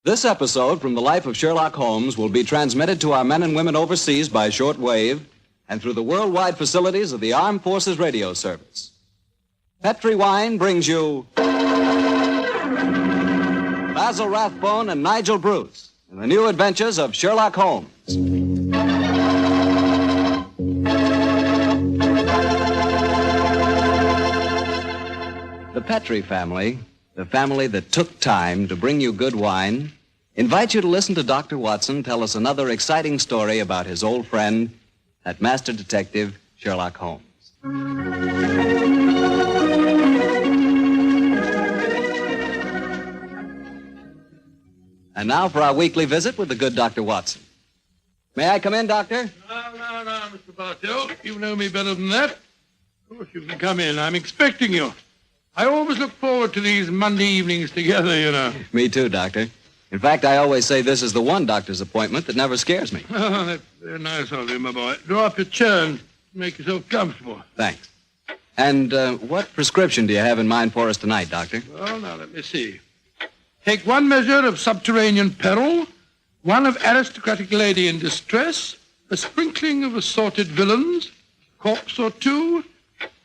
This episode from the life of Sherlock Holmes will be transmitted to our men and women overseas by short wave and through the worldwide facilities of the Armed Forces Radio Service. Petri Wine brings you Basil Rathbone and Nigel Bruce in the new adventures of Sherlock Holmes. The Petri family, the family that took time to bring you good wine, invites you to listen to Dr. Watson tell us another exciting story about his old friend, that master detective, Sherlock Holmes. And now for our weekly visit with the good Dr. Watson. May I come in, Doctor? No, Mr. Bartell. You know me better than that. Of course you can come in. I'm expecting you. I always look forward to these Monday evenings together, you know. Me too, Doctor. In fact, I always say this is the one doctor's appointment that never scares me. Oh, that's very nice of you, my boy. Draw up your chair and make yourself comfortable. Thanks. And what prescription do you have in mind for us tonight, Doctor? Well, now, let me see. Take one measure of subterranean peril, one of aristocratic lady in distress, a sprinkling of assorted villains, a corpse or two,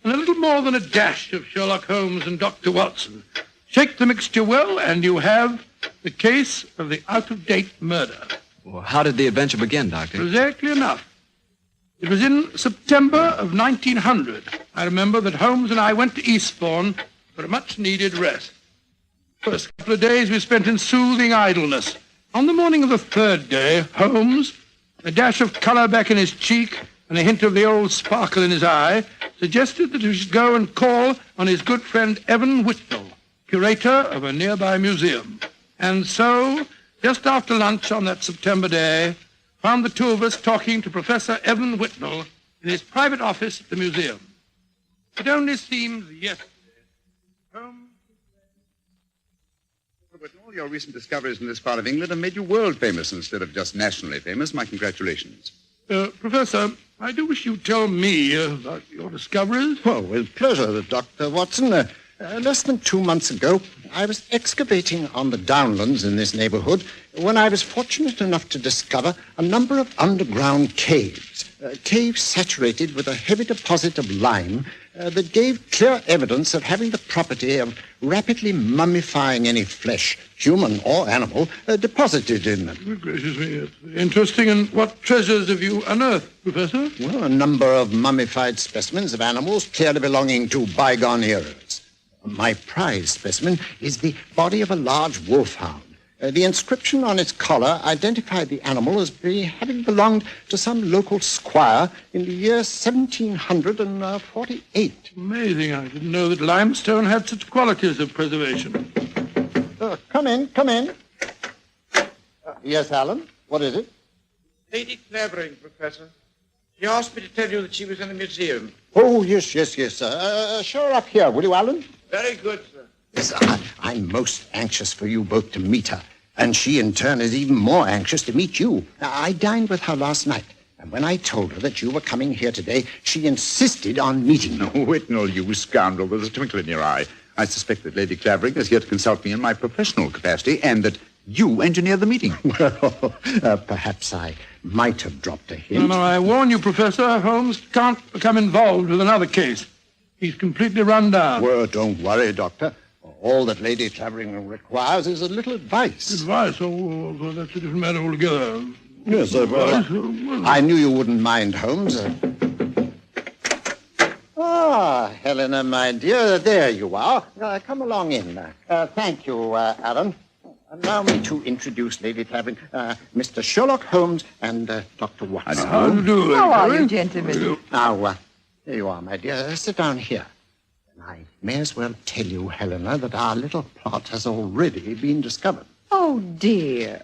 and a little more than a dash of Sherlock Holmes and Dr. Watson. Shake the mixture well, and you have the case of the out-of-date murder. Well, how did the adventure begin, Doctor? Exactly enough. It was in September of 1900. I remember that Holmes and I went to Eastbourne for a much-needed rest. First couple of days we spent in soothing idleness. On the morning of the third day, Holmes, a dash of color back in his cheek and a hint of the old sparkle in his eye, suggested that we should go and call on his good friend Evan Whitnell, curator of a nearby museum. And so, just after lunch on that September day, found the two of us talking to Professor Evan Whitnell in his private office at the museum. It only seems yesterday. Holmes... Whitnell, your recent discoveries in this part of England have made you world famous instead of just nationally famous. My congratulations. Professor, I do wish you'd tell me about your discoveries. Well, with pleasure, Dr. Watson. Less than 2 months ago, I was excavating on the downlands in this neighborhood when I was fortunate enough to discover a number of underground caves, caves saturated with a heavy deposit of lime that gave clear evidence of having the property of rapidly mummifying any flesh, human or animal, deposited in them. Good gracious me, it's interesting. And what treasures have you unearthed, Professor? Well, a number of mummified specimens of animals clearly belonging to bygone eras. My prize specimen is the body of a large wolfhound. The inscription on its collar identified the animal as having belonged to some local squire in the year 1748. Amazing. I didn't know that limestone had such qualities of preservation. Come in. Yes, Alan? What is it? Lady Clavering, Professor. She asked me to tell you that she was in the museum. Oh, yes. Show her up here, will you, Alan? Very good, sir. Yes, I'm most anxious for you both to meet her, and she, in turn, is even more anxious to meet you. I dined with her last night, and when I told her that you were coming here today, she insisted on meeting you. Oh, Whitnell, you scoundrel. There's a twinkle in your eye. I suspect that Lady Clavering is here to consult me in my professional capacity, and that you engineer the meeting. Well, perhaps I might have dropped a hint. No, I warn you, Professor, Holmes can't become involved with another case. He's completely run down. Well, don't worry, Doctor. All that Lady Clavering requires is a little advice. Advice? Oh, that's a different matter altogether. Yes, sir. Well, I knew you wouldn't mind, Holmes. Helena, my dear, there you are. Come along in. Thank you, Alan. Allow me to introduce Lady Clavering, Mr. Sherlock Holmes and Dr. Watson. How do you do? How are you, gentlemen? Now, here you are, my dear. Sit down here. And I may as well tell you, Helena, that our little plot has already been discovered. Oh, dear.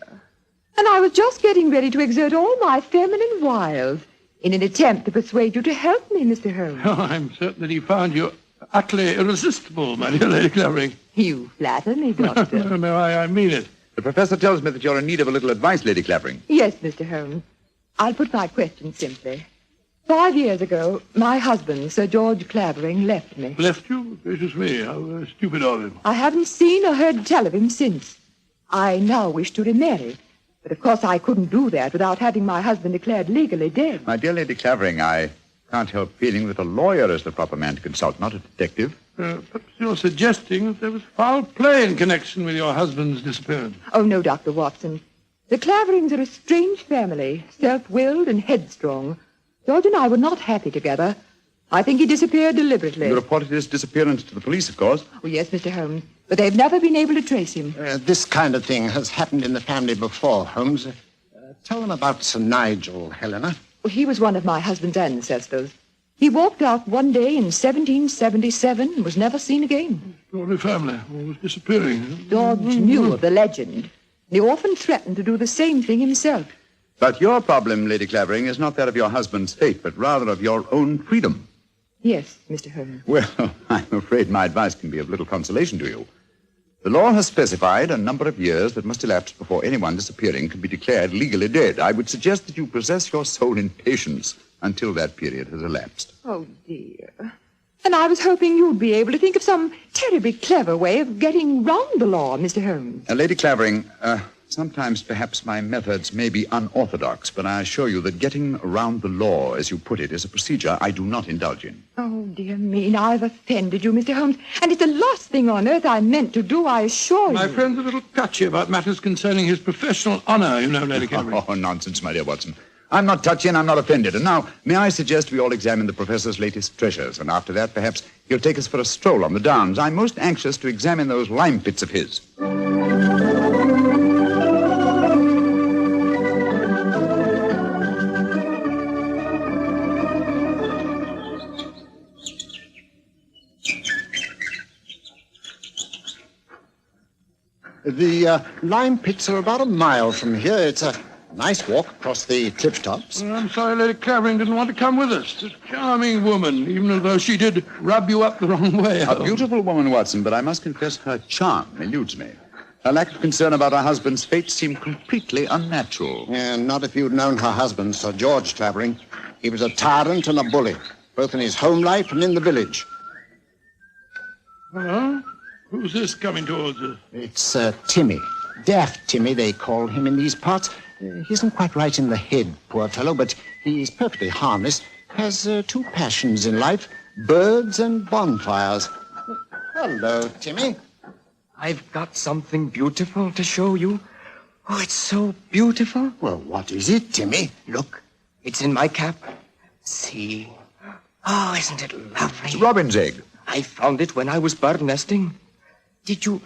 And I was just getting ready to exert all my feminine wiles in an attempt to persuade you to help me, Mr. Holmes. Oh, I'm certain that he found you utterly irresistible, my dear Lady Clavering. You flatter me, Doctor. No, I mean it. The professor tells me that you're in need of a little advice, Lady Clavering. Yes, Mr. Holmes. I'll put my question simply. 5 years ago, my husband, Sir George Clavering, left me. Left you? Gracious me, how stupid of him. I haven't seen or heard tell of him since. I now wish to remarry. But of course I couldn't do that without having my husband declared legally dead. My dear Lady Clavering, I can't help feeling that a lawyer is the proper man to consult, not a detective. Perhaps you're suggesting that there was foul play in connection with your husband's disappearance. Oh, no, Dr. Watson. The Claverings are a strange family, self-willed and headstrong. George and I were not happy together. I think he disappeared deliberately. You reported his disappearance to the police, of course. Oh, yes, Mr. Holmes. But they've never been able to trace him. This kind of thing has happened in the family before, Holmes. Tell them about Sir Nigel, Helena. Well, he was one of my husband's ancestors. He walked out one day in 1777 and was never seen again. Extraordinary family, always disappearing. George knew of the legend. He often threatened to do the same thing himself. But your problem, Lady Clavering, is not that of your husband's fate, but rather of your own freedom. Yes, Mr. Holmes. Well, I'm afraid my advice can be of little consolation to you. The law has specified a number of years that must elapse before anyone disappearing can be declared legally dead. I would suggest that you possess your soul in patience until that period has elapsed. Oh, dear. And I was hoping you'd be able to think of some terribly clever way of getting round the law, Mr. Holmes. Lady Clavering, sometimes perhaps my methods may be unorthodox, but I assure you that getting around the law, as you put it, is a procedure I do not indulge in. Oh, dear me, now I've offended you, Mr. Holmes. And it's the last thing on earth I meant to do, I assure you. My friend's a little touchy about matters concerning his professional honor, you know, Lady Clavering. Oh, nonsense, my dear Watson. I'm not touchy and I'm not offended. And now, may I suggest we all examine the professor's latest treasures, and after that, perhaps he'll take us for a stroll on the downs. I'm most anxious to examine those lime pits of his. The lime pits are about a mile from here. It's a nice walk across the cliff tops. Well, I'm sorry Lady Clavering didn't want to come with us. She's a charming woman, even though she did rub you up the wrong way. A beautiful woman, Watson, but I must confess her charm eludes me. Her lack of concern about her husband's fate seemed completely unnatural. Yeah, not if you'd known her husband, Sir George Clavering. He was a tyrant and a bully, both in his home life and in the village. Hello? Who's this coming towards us? It's Timmy. Daft Timmy, they call him in these parts. He isn't quite right in the head, poor fellow, but he's perfectly harmless. Has two passions in life, birds and bonfires. Hello, Timmy. I've got something beautiful to show you. Oh, it's so beautiful. Well, what is it, Timmy? Look, it's in my cap. See. Oh, isn't it lovely? It's robin's egg. I found it when I was bird nesting. Did you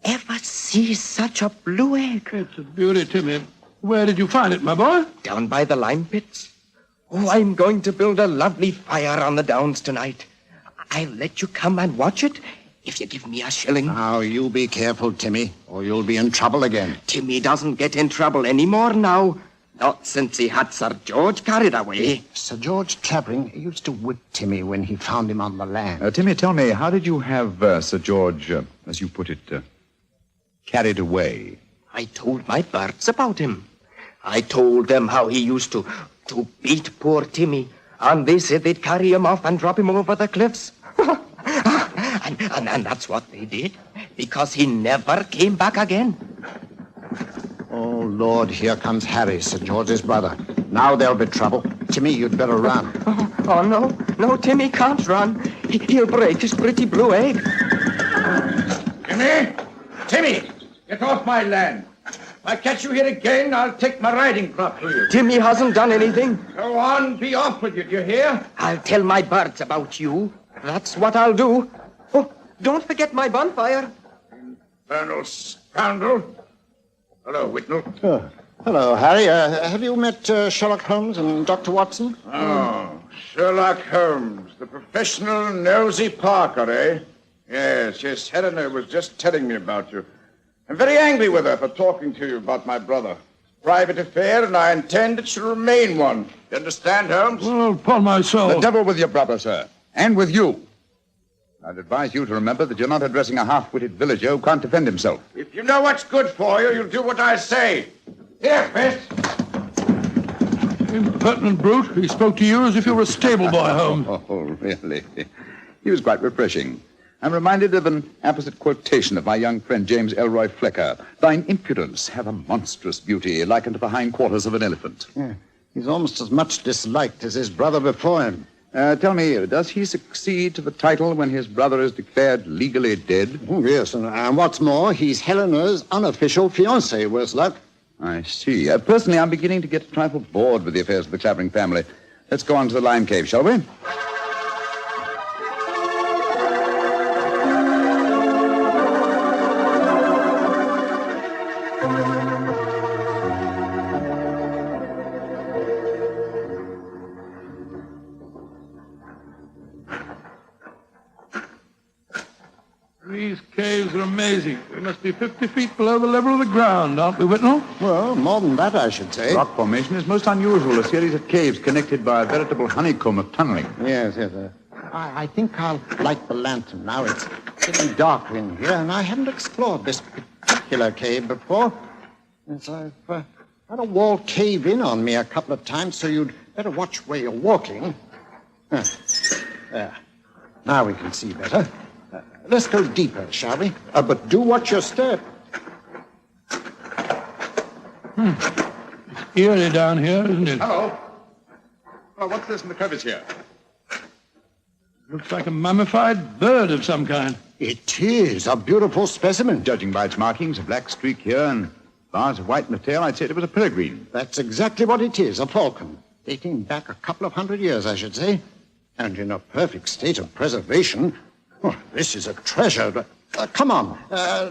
ever see such a blue egg? It's a beauty, Timmy. Where did you find it, my boy? Down by the lime pits. Oh, I'm going to build a lovely fire on the downs tonight. I'll let you come and watch it if you give me a shilling. Now, you be careful, Timmy, or you'll be in trouble again. Timmy doesn't get in trouble anymore now. Not since he had Sir George carried away. Sir George Clavering used to whip Timmy when he found him on the land. Timmy, tell me, how did you have Sir George, as you put it, carried away? I told my birds about him. I told them how he used to beat poor Timmy, and they said they'd carry him off and drop him over the cliffs. and that's what they did, because he never came back again. Oh, Lord, here comes Harry, Sir George's brother. Now there'll be trouble. Timmy, you'd better run. Oh, no, Timmy can't run. He'll break his pretty blue egg. Timmy, get off my land. If I catch you here again, I'll take my riding crop to you. Timmy hasn't done anything. Go on, be off with you, do you hear? I'll tell my birds about you. That's what I'll do. Oh, don't forget my bonfire. Infernal scoundrel. Hello, Whitnell. Hello, Harry. Have you met Sherlock Holmes and Dr. Watson? Oh, Sherlock Holmes, the professional nosy Parker, eh? Yes, Helena was just telling me about you. I'm very angry with her for talking to you about my brother. Private affair, and I intend it shall remain one. You understand, Holmes? Well, upon my soul. The devil with your brother, sir, and with you. I'd advise you to remember that you're not addressing a half-witted villager who can't defend himself. If you know what's good for you, you'll do what I say. Here, Fist. Impertinent brute. He spoke to you as if you were a stable boy, Holmes. Oh, really? He was quite refreshing. I'm reminded of an apposite quotation of my young friend James Elroy Flecker. Thine impudence hath a monstrous beauty, like unto the hindquarters of an elephant. Yeah, he's almost as much disliked as his brother before him. Tell me, does he succeed to the title when his brother is declared legally dead? Oh, yes, and what's more, he's Helena's unofficial fiancé, worse luck. I see. Personally, I'm beginning to get a trifle bored with the affairs of the Clavering family. Let's go on to the lime cave, shall we? These caves are amazing. We must be 50 feet below the level of the ground, aren't we, Whitnell? Well, more than that, I should say. Rock formation is most unusual, a series of caves connected by a veritable honeycomb of tunneling. Yes. I think I'll light the lantern now. It's getting darker in here, and I haven't explored this particular cave before. Yes, I've had a wall cave in on me a couple of times, so you'd better watch where you're walking. There. Now we can see better. Let's go deeper, shall we? But do watch your step. It's eerie down here, isn't it? Hello. Oh, what's this in the crevice here? Looks like a mummified bird of some kind. It is a beautiful specimen. Judging by its markings, a black streak here and bars of white in the tail, I'd say it was a peregrine. That's exactly what it is, a falcon. Dating back a couple of 100 years, I should say. And in a perfect state of preservation. Oh, this is a treasure. But, come on,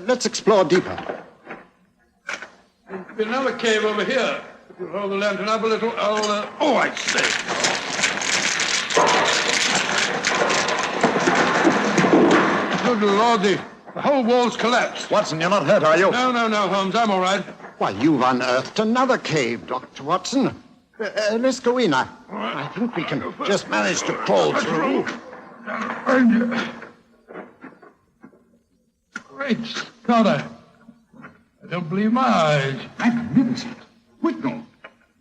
let's explore deeper. There'll be another cave over here. If you'll hold the lantern up a little, I'll... Oh, I say. Good Lord, the whole wall's collapsed. Watson, you're not hurt, are you? No, Holmes, I'm all right. Why, you've unearthed another cave, Dr. Watson. Let's go in. I think we can just manage to crawl through. Great Scott, I don't believe my eyes. Magnificent. Whitnell,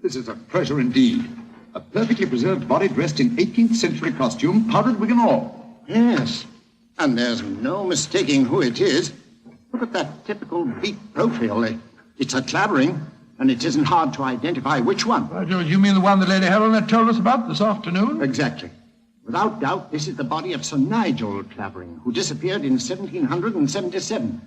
this is a treasure indeed. A perfectly preserved body dressed in 18th century costume, powdered wig and all. Yes, and there's no mistaking who it is. Look at that typical beak profile. It's a Clavering, and it isn't hard to identify which one. By George, you mean the one that Lady Helena told us about this afternoon? Exactly. Without doubt, this is the body of Sir Nigel Clavering, who disappeared in 1777.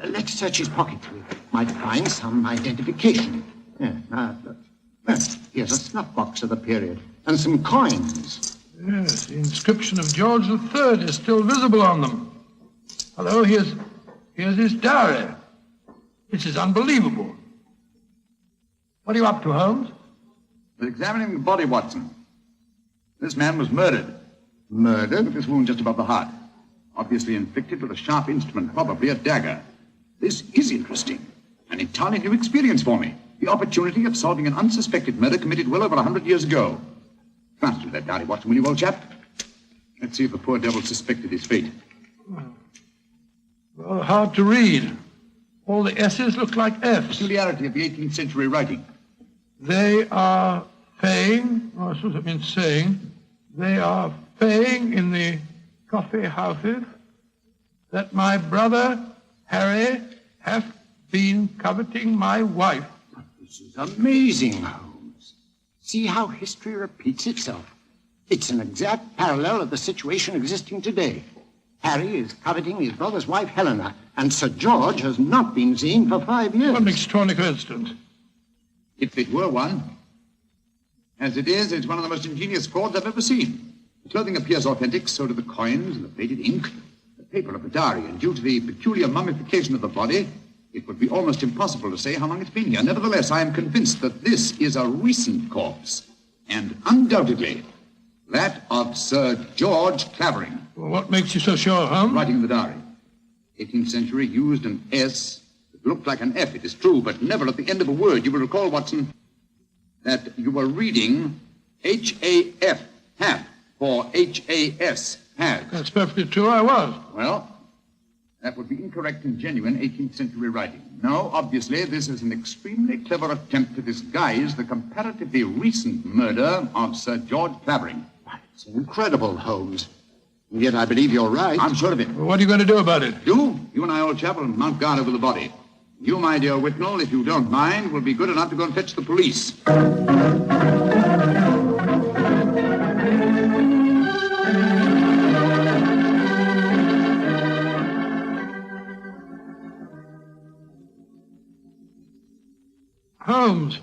Let's search his pockets. We might find some identification. Here's a snuff box of the period, and some coins. Yes, the inscription of George III is still visible on them. Hello, here's his diary. This is unbelievable. What are you up to, Holmes? We're examining the body, Watson. This man was murdered. Murdered? With this wound just above the heart. Obviously inflicted with a sharp instrument, probably a dagger. This is interesting. An entirely new experience for me. The opportunity of solving an unsuspected murder committed well over 100 years ago. Faster with that diary, Watson, will you, old chap? Let's see if the poor devil suspected his fate. Well, hard to read. All the S's look like F's. Peculiarity of the 18th century writing. They are saying, I suppose it means saying, they are saying in the coffee houses that my brother Harry hath been coveting my wife. This is amazing, Holmes. See how history repeats itself. It's an exact parallel of the situation existing today. Harry is coveting his brother's wife, Helena, and Sir George has not been seen for 5 years. What an extraordinary coincidence. If it were one. As it is, it's one of the most ingenious frauds I've ever seen. The clothing appears authentic, so do the coins and the faded ink, the paper of the diary, and due to the peculiar mummification of the body, it would be almost impossible to say how long it's been here. Nevertheless, I am convinced that this is a recent corpse, and undoubtedly that of Sir George Clavering. Well, what makes you so sure, Holmes? Writing in the diary. 18th century used an S. It looked like an F, it is true, but never at the end of a word. You will recall, Watson, that you were reading H-A-F, half, for H-A-S, has. That's perfectly true, I was. Well, that would be incorrect in genuine 18th century writing. No, obviously, this is an extremely clever attempt to disguise the comparatively recent murder of Sir George Clavering. It's incredible, Holmes. And yet I believe you're right. I'm sure of it. Well, what are you going to do about it? You and I, old chap, will mount guard over the body. You, my dear Whitnall, if you don't mind, will be good enough to go and fetch the police. Holmes,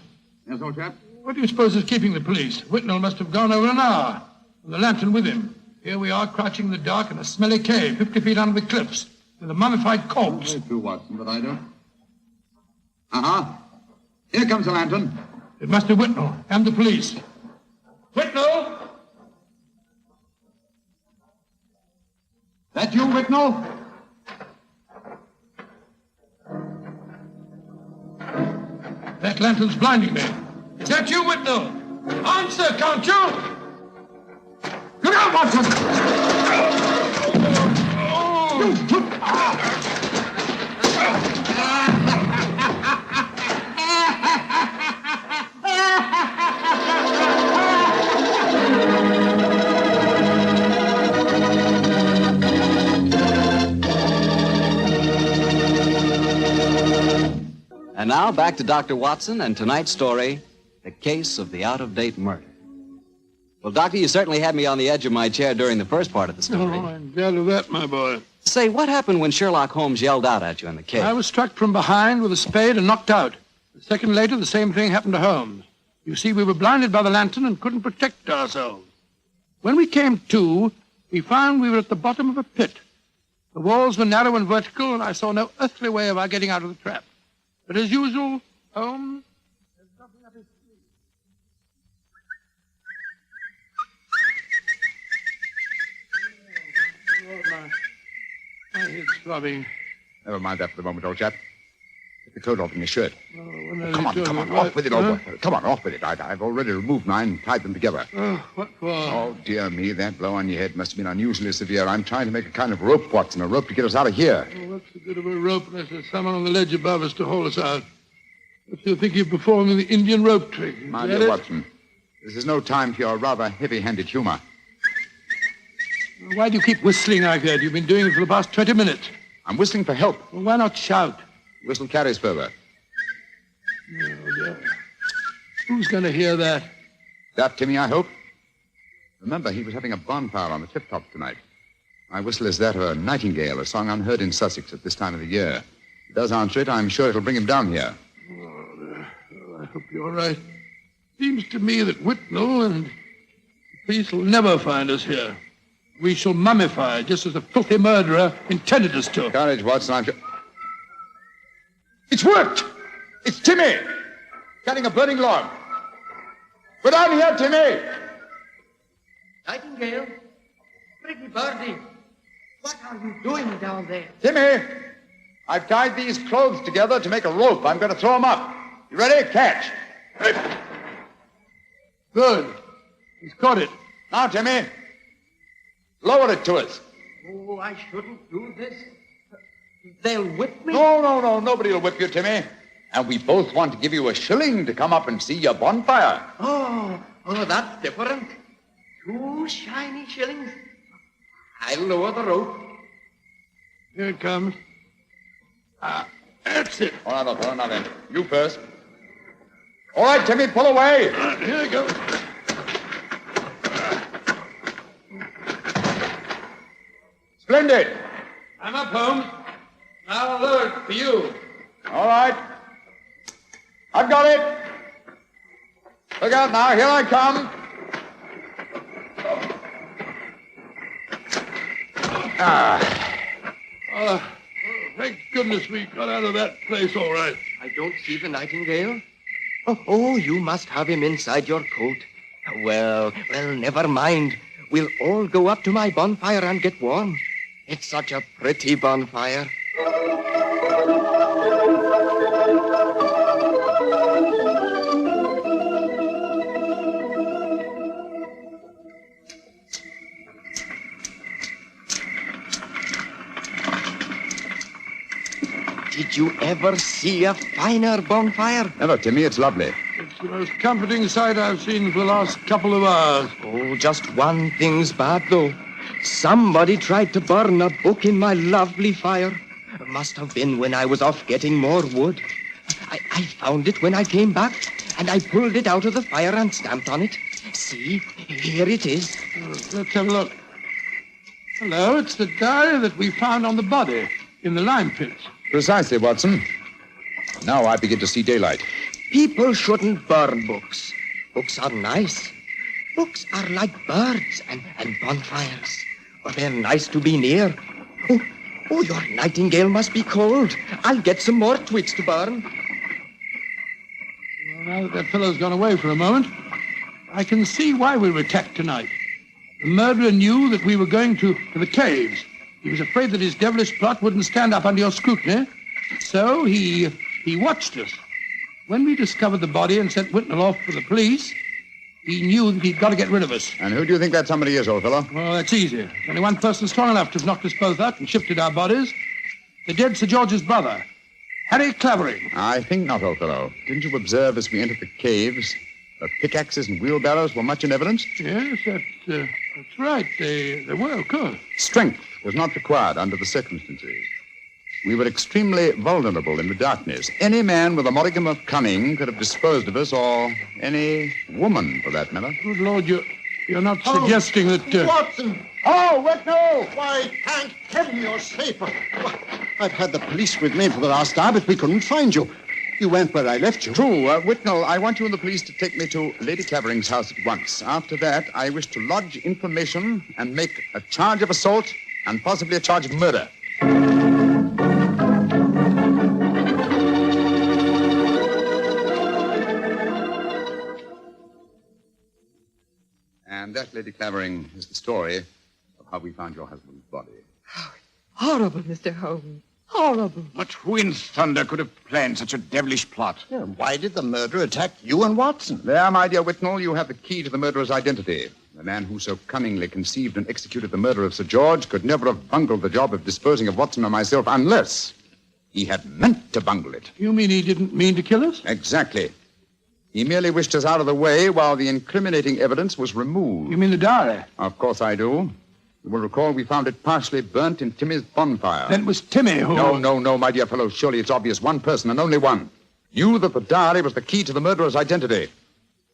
Yes, old chap? what do you suppose is keeping the police? Whitnall must have gone over an hour, with the lantern with him. Here we are, crouching in the dark in a smelly cave, 50 feet under the cliffs, with a mummified corpse. Very true, Watson, but I don't. Uh-huh. Here comes the lantern. It must be Whitnall and the police. Whitnall! That you, Whitnall? That lantern's blinding me. Is that you, Whitnall? Answer, can't you? Look out, Watson! And now back to Dr. Watson and tonight's story, The Case of the Out-of-Date Murder. Well, Doctor, you certainly had me on the edge of my chair during the first part of the story. Oh, I'm glad of that, my boy. Say, what happened when Sherlock Holmes yelled out at you in the cave? I was struck from behind with a spade and knocked out. A second later, the same thing happened to Holmes. You see, we were blinded by the lantern and couldn't protect ourselves. When we came to, we found we were at the bottom of a pit. The walls were narrow and vertical, and I saw no earthly way of our getting out of the trap. But as usual, Holmes has nothing up his sleeve. Oh, my head's throbbing. Never mind that for the moment, old chap. Get the coat off in your shirt. Oh, when are Come you on, doing it? off with it, old Huh? boy. Come on, off with it. I've already removed mine and tied them together. Oh, what for? Oh, dear me, that blow on your head must have been unusually severe. I'm trying to make a kind of rope, Watson, a rope to get us out of here. Oh, what's the good of a rope unless there's someone on the ledge above us to haul us out? If you think you're performing the Indian rope trick. Is My that dear it? Watson, this is no time for your rather heavy-handed humor. Why do you keep whistling like that? You've been doing it for the past 20 minutes. I'm whistling for help. Well, why not shout? Whistle carries further. Oh, dear. Who's going to hear that? That Timmy, I hope. Remember, he was having a bonfire on the cliff tops tonight. My whistle is that of a nightingale, a song unheard in Sussex at this time of the year. If it does answer it, I'm sure it'll bring him down here. Oh, I hope you're right. Seems to me that Whitnall and the police will never find us here. We shall mummify, just as the filthy murderer intended us to. Courage, Watson, I'm sure... It's worked! It's Timmy! Cutting a burning log. Go down here, Timmy! Nightingale, pretty birdie, what are you doing down there? Timmy! I've tied these clothes together to make a rope. I'm going to throw them up. You ready? Catch. Good. He's caught it. Now, Timmy, lower it to us. Oh, I shouldn't do this. They'll whip me. No. Nobody will whip you, Timmy. And we both want to give you a shilling to come up and see your bonfire. Oh, that's different. 2 shiny shillings. I'll lower the rope. Here it comes. That's it. All right, now then. You first. All right, Timmy, pull away. Here it goes. Splendid. I'm up, Holmes. Now I'll lower it for you. All right. I've got it. Look out now. Here I come. Thank goodness we got out of that place all right. I don't see the nightingale. Oh, you must have him inside your coat. Well, never mind. We'll all go up to my bonfire and get warm. It's such a pretty bonfire. Did you ever see a finer bonfire? Never, Timmy. It's lovely. It's the most comforting sight I've seen for the last couple of hours. Oh, just one thing's bad, though. Somebody tried to burn a book in my lovely fire. It must have been when I was off getting more wood. I found it when I came back, and I pulled it out of the fire and stamped on it. See, here it is. Let's have a look. Hello, it's the diary that we found on the body in the lime pits. Precisely, Watson. Now I begin to see daylight. People shouldn't burn books. Books are nice. Books are like birds and bonfires. But they're nice to be near. Oh, your nightingale must be cold. I'll get some more twigs to burn. Well, now that fellow's gone away for a moment, I can see why we were attacked tonight. The murderer knew that we were going to the caves. He was afraid that his devilish plot wouldn't stand up under your scrutiny. So he watched us. When we discovered the body and sent Whitnell off for the police, he knew that he'd got to get rid of us. And who do you think that somebody is, old fellow? Well, that's easy. There's only one person strong enough to have knocked us both out and shifted our bodies. The dead Sir George's brother, Harry Clavering. I think not, old fellow. Didn't you observe as we entered the caves that pickaxes and wheelbarrows were much in evidence? Yes, that's right. They were, of course. Strength was not required under the circumstances. We were extremely vulnerable in the darkness. Any man with a modicum of cunning could have disposed of us, or any woman, for that matter. Good Lord, you're not suggesting that... Watson! Oh, Whitnell! Why, thank heaven you're safe. Why, I've had the police with me for the last hour, but we couldn't find you. You went where I left you. True. Whitnell, I want you and the police to take me to Lady Clavering's house at once. After that, I wish to lodge information and make a charge of assault and possibly a charge of murder. And that, Lady Clavering, is the story of how we found your husband's body. Horrible, Mr. Holmes. Horrible. But who in thunder could have planned such a devilish plot? Yeah, why did the murderer attack you and Watson? There, my dear Whitnell, you have the key to the murderer's identity. The man who so cunningly conceived and executed the murder of Sir George could never have bungled the job of disposing of Watson or myself unless he had meant to bungle it. You mean he didn't mean to kill us? Exactly. He merely wished us out of the way while the incriminating evidence was removed. You mean the diary? Of course I do. You will recall we found it partially burnt in Timmy's bonfire. Then it was Timmy who... No, my dear fellow. Surely it's obvious one person and only one knew that the diary was the key to the murderer's identity.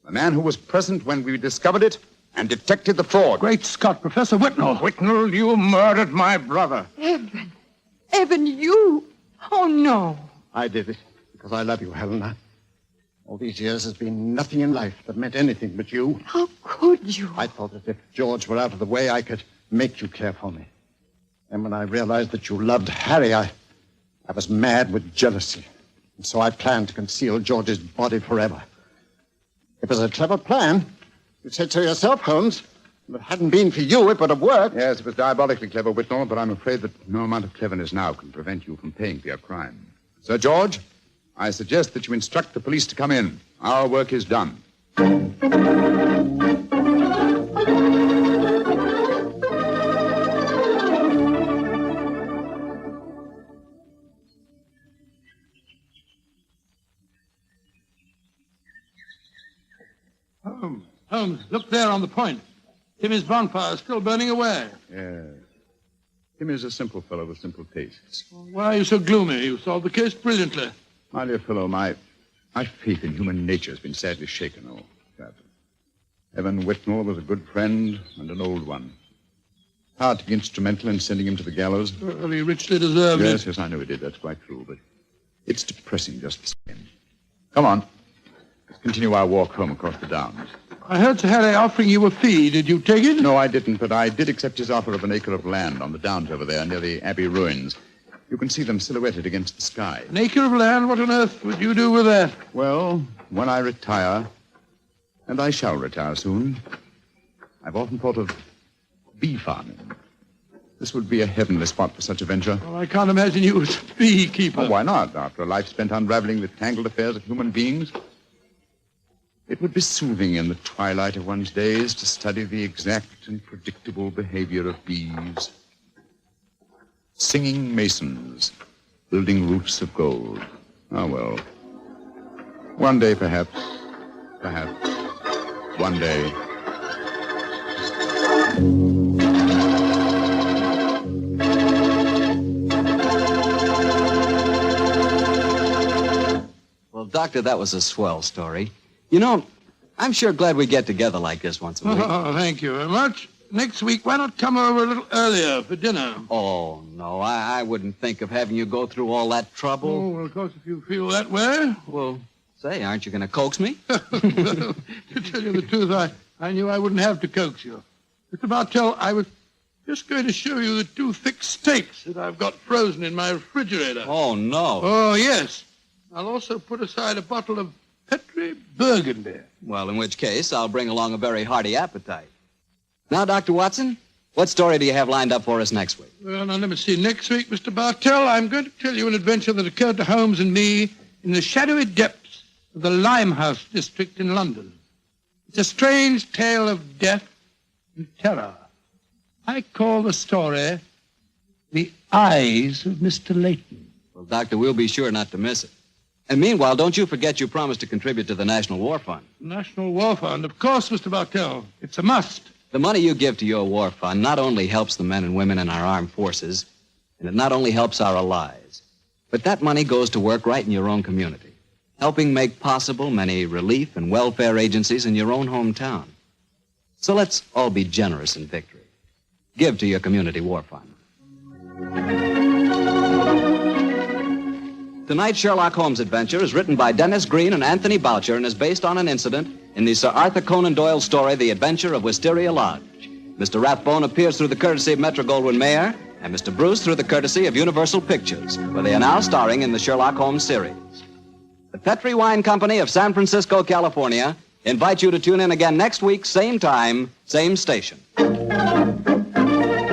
The man who was present when we discovered it and detected the fraud. Great Scott, Professor Whitnell. Whitnell, you murdered my brother. Evan, you... Oh, no. I did it because I love you, Helena. All these years has been nothing in life that meant anything but you. How could you? I thought that if George were out of the way, I could make you care for me. And when I realized that you loved Harry, I was mad with jealousy. And so I planned to conceal George's body forever. It was a clever plan. You said so yourself, Holmes. If it hadn't been for you, it would have worked. Yes, it was diabolically clever, Whitnell, but I'm afraid that no amount of cleverness now can prevent you from paying for your crime. Sir George, I suggest that you instruct the police to come in. Our work is done. Holmes, look there on the point. Timmy's bonfire is still burning away. Yes. Tim is a simple fellow with simple tastes. Why are you so gloomy? You solved the case brilliantly. My dear fellow, my faith in human nature has been sadly shaken, old chap. Evan Whitnell was a good friend and an old one. Hard to be instrumental in sending him to the gallows. Well, he richly deserved it. Yes, I know he did. That's quite true, but it's depressing just the same. Come on. Let's continue our walk home across the downs. I heard Sir Harry offering you a fee. Did you take it? No, I didn't, but I did accept his offer of an acre of land on the downs over there near the Abbey ruins. You can see them silhouetted against the sky. An acre of land? What on earth would you do with that? Well, when I retire, and I shall retire soon, I've often thought of bee farming. This would be a heavenly spot for such a venture. Well, I can't imagine you as a beekeeper. Oh, why not? After a life spent unraveling the tangled affairs of human beings, it would be soothing in the twilight of one's days to study the exact and predictable behavior of bees. Singing masons, building roofs of gold. Oh, well. One day, perhaps, one day. Doctor, that was a swell story. You know, I'm sure glad we get together like this once a week. Oh, thank you very much. Next week, why not come over a little earlier for dinner? Oh, no, I wouldn't think of having you go through all that trouble. Oh, well, of course, if you feel that way. Well, say, aren't you going to coax me? To tell you the truth, I knew I wouldn't have to coax you. Mr. Bartell, I was just going to show you the 2 thick steaks that I've got frozen in my refrigerator. Oh, no. Oh, yes. I'll also put aside a bottle of Petri Burgundy. Well, in which case, I'll bring along a very hearty appetite. Now, Dr. Watson, what story do you have lined up for us next week? Well, now, let me see. Next week, Mr. Bartell, I'm going to tell you an adventure that occurred to Holmes and me in the shadowy depths of the Limehouse district in London. It's a strange tale of death and terror. I call the story The Eyes of Mr. Layton. Well, Doctor, we'll be sure not to miss it. And meanwhile, don't you forget you promised to contribute to the National War Fund. National War Fund, of course, Mr. Bartell. It's a must. The money you give to your war fund not only helps the men and women in our armed forces, and it not only helps our allies, but that money goes to work right in your own community, helping make possible many relief and welfare agencies in your own hometown. So let's all be generous in victory. Give to your community war fund. Tonight's Sherlock Holmes adventure is written by Dennis Green and Anthony Boucher and is based on an incident in the Sir Arthur Conan Doyle story, The Adventure of Wisteria Lodge. Mr. Rathbone appears through the courtesy of Metro-Goldwyn-Mayer and Mr. Bruce through the courtesy of Universal Pictures, where they are now starring in the Sherlock Holmes series. The Petri Wine Company of San Francisco, California, invites you to tune in again next week, same time, same station.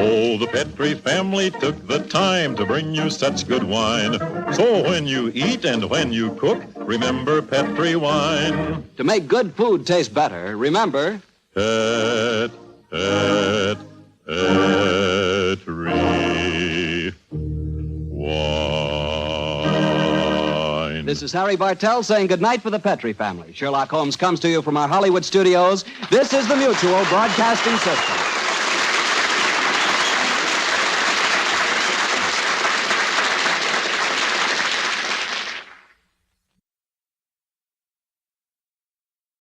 Oh, the Petri family took the time to bring you such good wine. So when you eat and when you cook, remember Petri wine. To make good food taste better, remember... Petri wine. This is Harry Bartell saying goodnight for the Petri family. Sherlock Holmes comes to you from our Hollywood studios. This is the Mutual Broadcasting System.